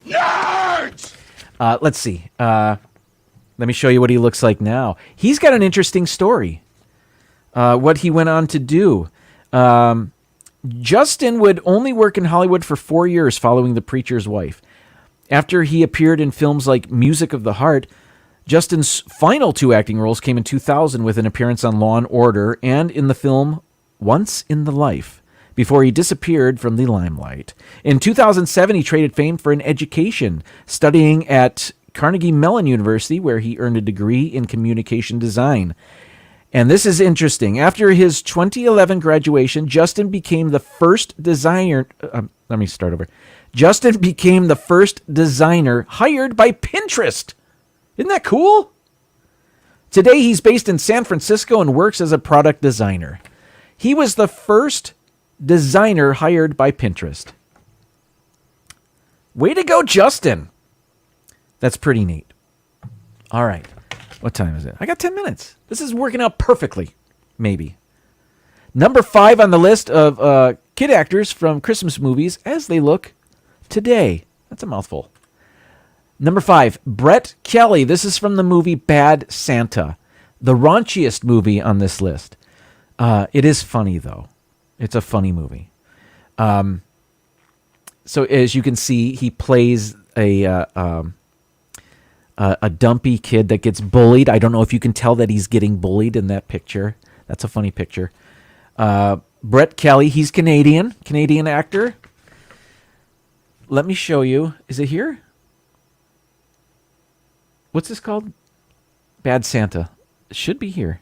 Nerds! Let's see. Let me show you what he looks like now. He's got an interesting story. What he went on to do. Justin would only work in Hollywood for 4 years following The Preacher's Wife. After he appeared in films like Music of the Heart, Justin's final 2 acting roles came in 2000 with an appearance on Law & Order and in the film Once in the Life, before he disappeared from the limelight. In 2007, he traded fame for an education, studying at Carnegie Mellon University, where he earned a degree in communication design. And this is interesting. After his 2011 graduation, Justin became the first designer... Justin became the first designer hired by Pinterest. Isn't that cool? Today, he's based in San Francisco and works as a product designer. He was the first designer hired by Pinterest. Way to go, Justin. That's pretty neat. All right. What time is it? I got 10 minutes. This is working out perfectly. Maybe. Number 5 on the list of kid actors from Christmas movies as they look today. That's a mouthful. Number 5, Brett Kelly. This is from the movie Bad Santa, the raunchiest movie on this list. It is funny, though. It's a funny movie. So as you can see, he plays a dumpy kid that gets bullied. I don't know if you can tell that he's getting bullied in that picture. That's a funny picture. Brett Kelly, he's Canadian actor. Let me show you. Is it here? What's this called? Bad Santa. It should be here.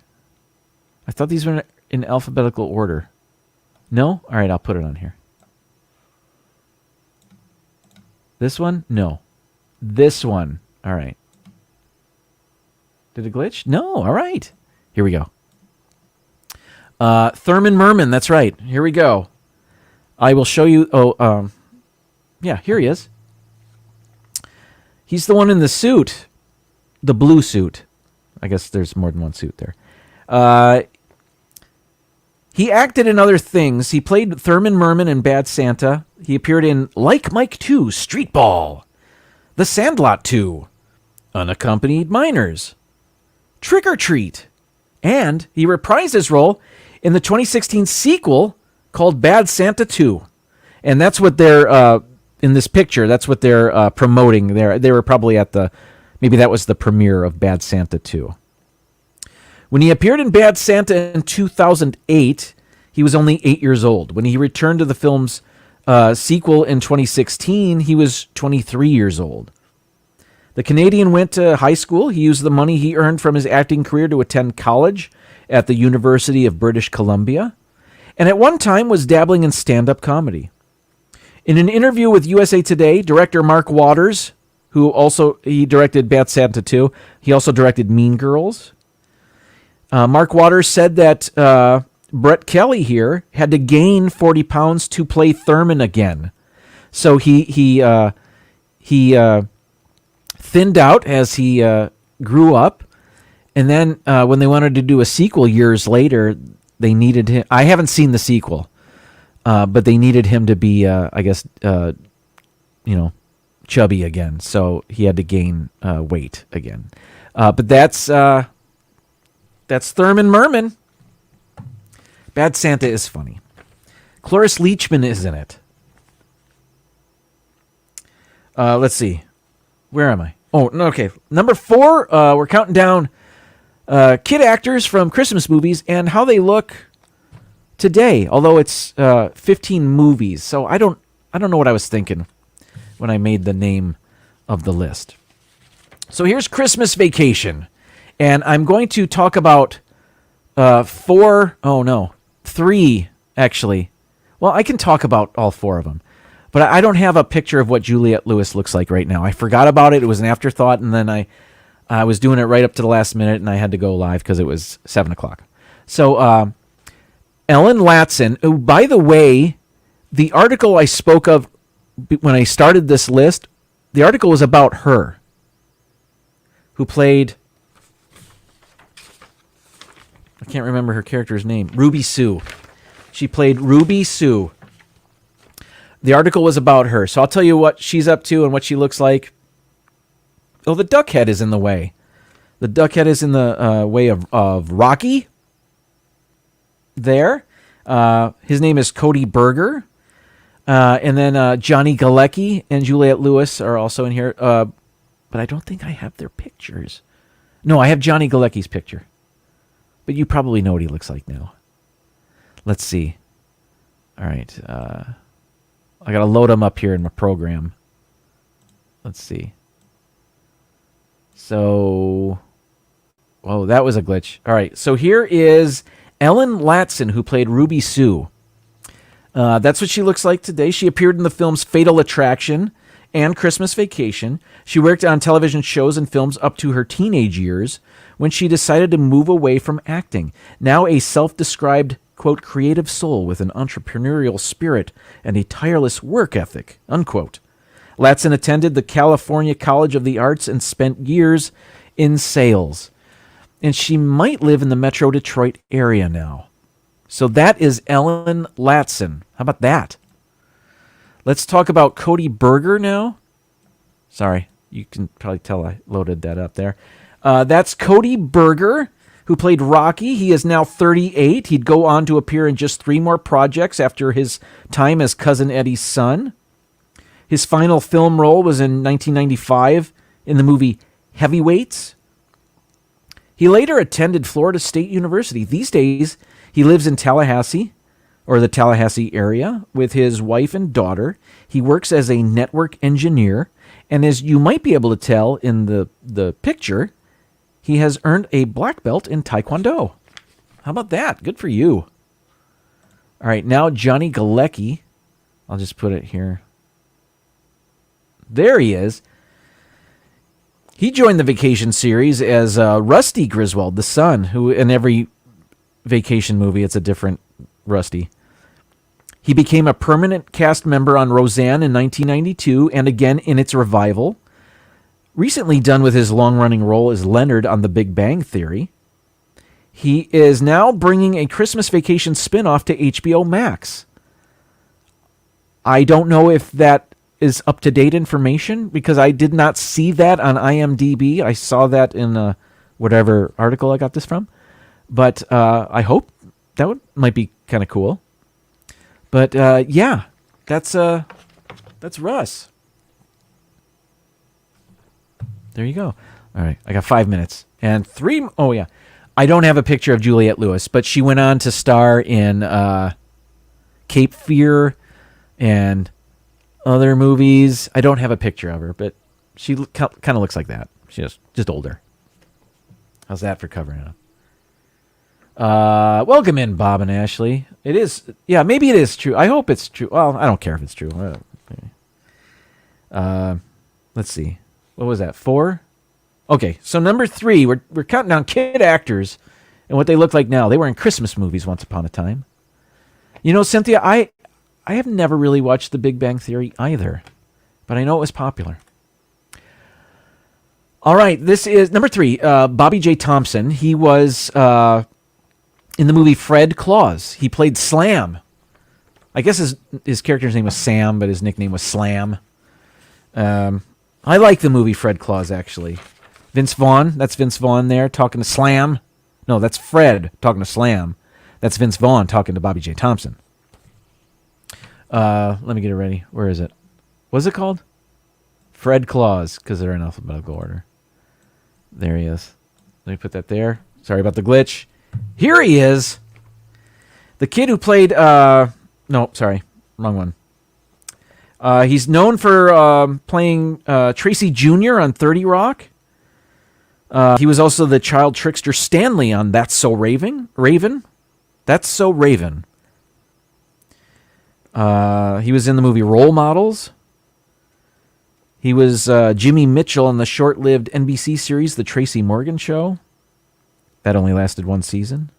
I thought these were in alphabetical order. No? All right, I'll put it on here. This one? No. This one. All right. Did it glitch? No. All right. Here we go. Thurman Merman. That's right. Here we go. I will show you. Yeah, here he is. He's the one in the suit. The blue suit. I guess there's more than one suit there. He acted in other things. He played Thurman Merman in Bad Santa. He appeared in Like Mike 2, Street Ball, The Sandlot 2, Unaccompanied Minors, Trick or Treat, and he reprised his role in the 2016 sequel called Bad Santa 2. And that's what they're, in this picture, that's what they're promoting there. They were probably at maybe that was the premiere of Bad Santa 2. When he appeared in Bad Santa in 2008, he was only 8 years old. When he returned to the film's sequel in 2016, he was 23 years old. The Canadian went to high school. He used the money he earned from his acting career to attend college at the University of British Columbia, and at one time was dabbling in stand-up comedy. In an interview with USA Today, director Mark Waters, he directed Bad Santa 2, he also directed Mean Girls. Mark Waters said that Brett Kelly here had to gain 40 pounds to play Thurman again. So he thinned out as he grew up. And then when they wanted to do a sequel years later, they needed him. I haven't seen the sequel, but they needed him to be, chubby again. So he had to gain weight again. But that's Thurman Merman. Bad Santa is funny. Cloris Leachman is in it. Let's see. Where am I? Oh, okay. Number 4, we're counting down kid actors from Christmas movies and how they look today. Although it's 15 movies, so I don't know what I was thinking when I made the name of the list. So here's Christmas Vacation. And I'm going to talk about 3, actually. Well, I can talk about all 4 of them. But I don't have a picture of what Juliette Lewis looks like right now. I forgot about it. It was an afterthought, and then I was doing it right up to the last minute, and I had to go live because it was 7 o'clock. So Ellen Latson, who, by the way, the article I spoke of when I started this list, the article was about her, who played... I can't remember her character's name. Ruby Sue. She played Ruby Sue. The article was about her. So I'll tell you what she's up to and what she looks like. Oh, the duck head is in the way. The duck head is in the way of Rocky. There. His name is Cody Berger. And then Johnny Galecki and Juliette Lewis are also in here. But I don't think I have their pictures. No, I have Johnny Galecki's picture. But you probably know what he looks like now. Let's see. All right. I got to load him up here in my program. Let's see. So, oh, that was a glitch. All right. So here is Ellen Latson, who played Ruby Sue. That's what she looks like today. She appeared in the films Fatal Attraction and Christmas Vacation. She worked on television shows and films up to her teenage years, when she decided to move away from acting. Now a self-described, quote, creative soul with an entrepreneurial spirit and a tireless work ethic, unquote. Latson attended the California College of the Arts and spent years in sales. And she might live in the Metro Detroit area now. So that is Ellen Latson. How about that? Let's talk about Cody Berger now. Sorry, you can probably tell I loaded that up there. That's Cody Berger, who played Rocky. He is now 38. He'd go on to appear in just 3 more projects after his time as Cousin Eddie's son. His final film role was in 1995 in the movie Heavyweights. He later attended Florida State University. These days, he lives in Tallahassee, or the Tallahassee area, with his wife and daughter. He works as a network engineer, and as you might be able to tell in the picture, he has earned a black belt in Taekwondo. How about that? Good for you. All right, now Johnny Galecki. I'll just put it here. There he is. He joined the Vacation series as Rusty Griswold, the son, who in every Vacation movie, it's a different Rusty. He became a permanent cast member on Roseanne in 1992 and again in its revival. Recently done with his long-running role as Leonard on The Big Bang Theory. He is now bringing a Christmas Vacation spin-off to HBO Max. I don't know if that is up-to-date information because I did not see that on IMDb. I saw that in whatever article I got this from. But I hope that might be kind of cool. But yeah, that's Russ. There you go. All right, I got 5 minutes and 3. Oh yeah, I don't have a picture of Juliette Lewis, but she went on to star in Cape Fear and other movies. I don't have a picture of her, but she kind of looks like that. She's just older. How's that for covering it up? Welcome in, Bob and Ashley. It is, yeah, maybe it is true. I hope it's true. Well, I don't care if it's true. Let's see. What was that? 4? Okay, so number 3, we're counting down kid actors and what they look like now. They were in Christmas movies once upon a time. You know, Cynthia, I have never really watched The Big Bang Theory either, but I know it was popular. All right, this is number 3, Bobby J. Thompson. He was in the movie Fred Claus. He played Slam. I guess his character's name was Sam, but his nickname was Slam. I like the movie Fred Claus, actually. Vince Vaughn, that's Vince Vaughn there talking to Slam. No, that's Fred talking to Slam. That's Vince Vaughn talking to Bobby J. Thompson. Let me get it ready. Where is it? What's it called? Fred Claus, because they're in alphabetical order. There he is. Let me put that there. Sorry about the glitch. Here he is. The kid who played... no, sorry. Wrong one. He's known for playing Tracy Jr. on 30 Rock. He was also the child trickster Stanley on That's So Raven. That's So Raven. He was in the movie Role Models. He was Jimmy Mitchell in the short-lived NBC series The Tracy Morgan Show. That only lasted 1 season.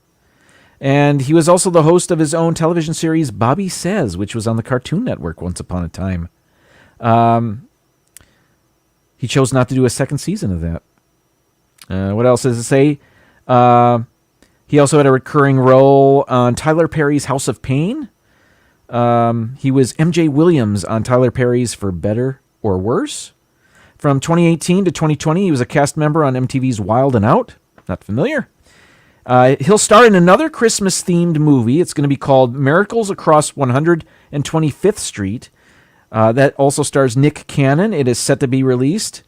And he was also the host of his own television series Bobby Says, which was on the Cartoon Network once upon a time. He chose not to do a second season of that. What else does it say? He also had a recurring role on Tyler Perry's House of Pain. He was MJ Williams on Tyler Perry's For Better or Worse. From 2018 to 2020, he was a cast member on MTV's Wild and Out. Not familiar. He'll star in another Christmas-themed movie. It's going to be called Miracles Across 125th Street. That also stars Nick Cannon. It is set to be released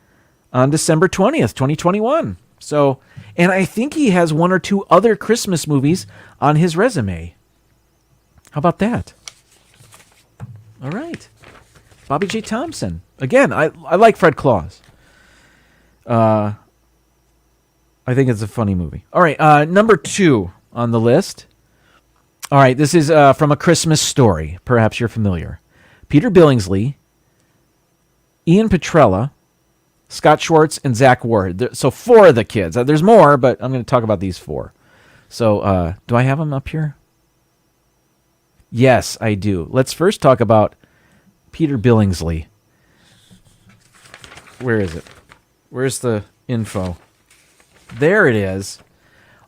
on December 20th, 2021. So, and I think he has 1 or 2 other Christmas movies on his resume. How about that? All right. Bobby J. Thompson. Again, I like Fred Claus. I think it's a funny movie. All right, number 2 on the list. All right, this is from A Christmas Story. Perhaps you're familiar. Peter Billingsley, Ian Petrella, Scott Schwartz, and Zach Ward. So 4 of the kids. There's more, but I'm going to talk about these 4. So do I have them up here? Yes, I do. Let's first talk about Peter Billingsley. Where is it? Where's the info? There it is.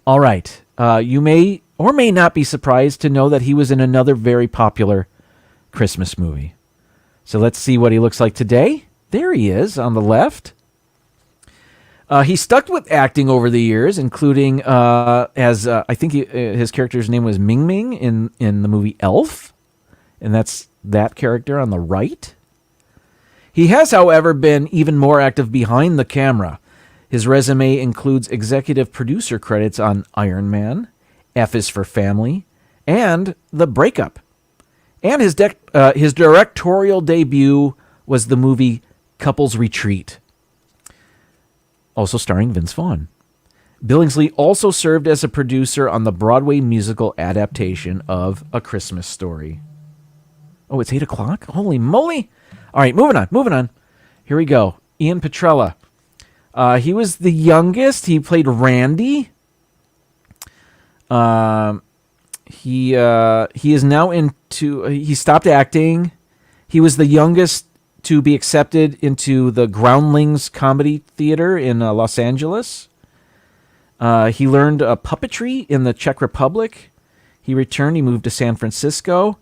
All right. You may or may not be surprised to know that he was in another very popular Christmas movie. So let's see what he looks like today. There he is on the left. He stuck with acting over the years, including as I think his character's name was Ming Ming in the movie Elf. And that's that character on the right. He has, however, been even more active behind the camera. His resume includes executive producer credits on Iron Man, F is for Family, and The Breakup. And his directorial debut was the movie Couples Retreat, also starring Vince Vaughn. Billingsley also served as a producer on the Broadway musical adaptation of A Christmas Story. Oh, it's 8 o'clock? Holy moly! All right, moving on. Here we go. Ian Petrella. He was the youngest. He played Randy. He is now into... He stopped acting. He was the youngest to be accepted into the Groundlings Comedy Theater in Los Angeles. He learned puppetry in the Czech Republic. He returned. He moved to San Francisco.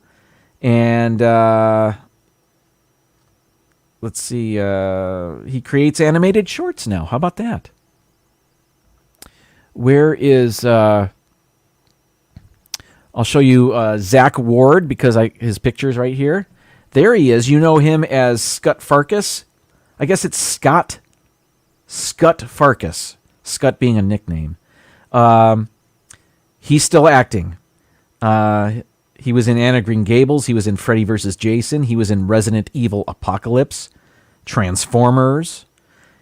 And let's see. He creates animated shorts now. How about that? Where is... I'll show you Zach Ward because his picture's right here. There he is. You know him as Scut Farkas. I guess it's Scott Farkas. Scut being a nickname. He's still acting. He was in Anna Green Gables. He was in Freddy vs. Jason. He was in Resident Evil Apocalypse. Transformers.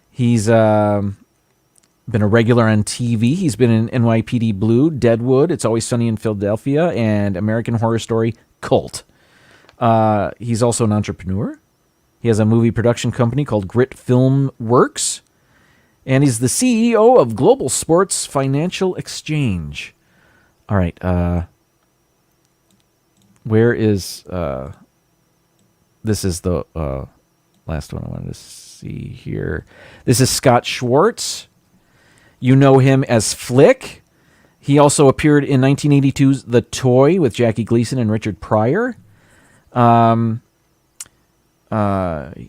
He's been a regular on TV. He's been in NYPD Blue, Deadwood, It's Always Sunny in Philadelphia, and American Horror Story Cult. He's also an entrepreneur. He has a movie production company called Grit Film Works. And he's the CEO of Global Sports Financial Exchange. All right. Where is... this is the last one I wanted to see here. This is Scott Schwartz. You know him as Flick. He also appeared in 1982's The Toy with Jackie Gleason and Richard Pryor.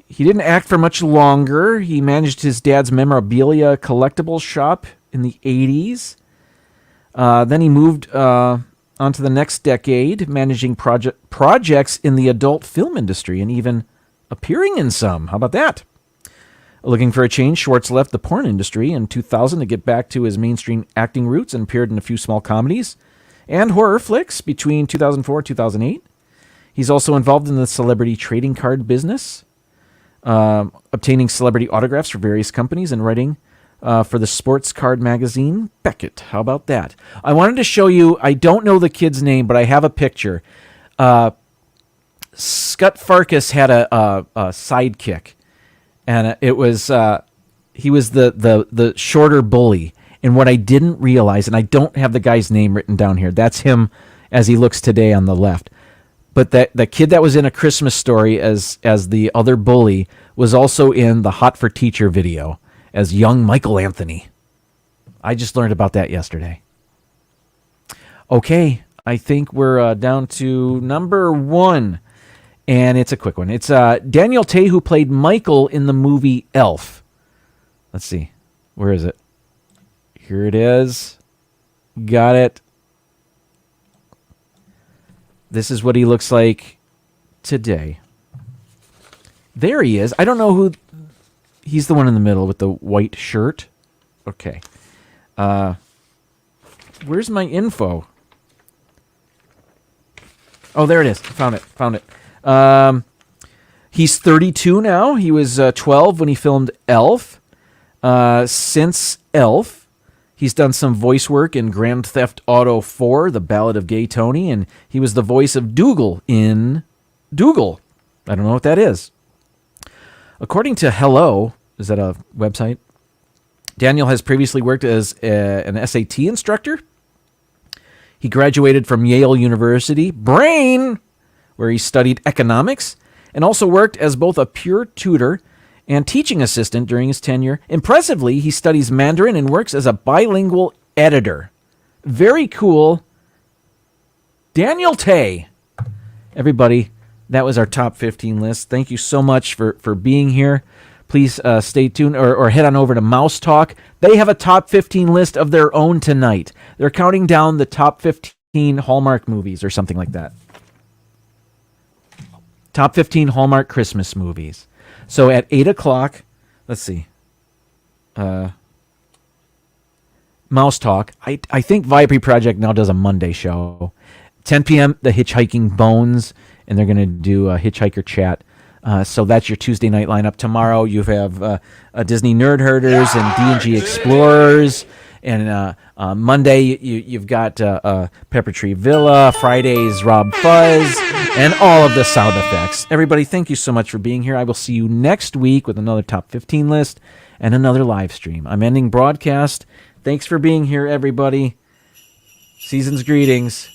He didn't act for much longer. He managed his dad's memorabilia collectible shop in the 80s. Then he moved on to the next decade, managing projects in the adult film industry and even appearing in some. How about that? Looking for a change, Schwartz left the porn industry in 2000 to get back to his mainstream acting roots and appeared in a few small comedies and horror flicks between 2004 and 2008. He's also involved in the celebrity trading card business, obtaining celebrity autographs for various companies and writing for the sports card magazine Beckett. How about that? I wanted to show you, I don't know the kid's name, but I have a picture. Scut Farkas had a sidekick, and it was he was the shorter bully. And what I didn't realize, and I don't have the guy's name written down here, that's him as he looks today on the left. But the kid that was in A Christmas Story as the other bully was also in the Hot for Teacher video as young Michael Anthony. I just learned about that yesterday. Okay, I think we're down to number 1, and it's a quick one. It's Daniel Tay, who played Michael in the movie Elf. Let's see. Where is it? Here it is. Got it. This is what he looks like today. There he is. I don't know who... He's the one in the middle with the white shirt. Okay. Where's my info? Oh, there it is. Found it. He's 32 now. He was 12 when he filmed Elf. Since Elf, he's done some voice work in Grand Theft Auto 4, The Ballad of Gay Tony, and he was the voice of Dougal in Dougal. I don't know what that is. According to Hello, is that a website? Daniel has previously worked as an SAT instructor. He graduated from Yale University, Brain, where he studied economics, and also worked as both a peer tutor and teaching assistant during his tenure. Impressively, he studies Mandarin and works as a bilingual editor. Very cool. Daniel Tay. Everybody, that was our top 15 list. Thank you so much for being here. Please stay tuned or head on over to Mouse Talk. They have a top 15 list of their own tonight. They're counting down the top 15 Hallmark movies or something like that. Top 15 Hallmark Christmas movies. So at 8 o'clock, let's see. Mouse Talk. I think Viper Project now does a Monday show. 10 p.m., The Hitchhiking Bones, and they're going to do a Hitchhiker Chat. So that's your Tuesday night lineup. Tomorrow you have Disney Nerd Herders and D&G Explorers. And Monday you've got Pepper Tree Villa. Fridays Rob Fuzz. And all of the sound effects. Everybody, thank you so much for being here. I will see you next week with another top 15 list and another live stream. I'm ending broadcast. Thanks for being here, everybody. Season's greetings.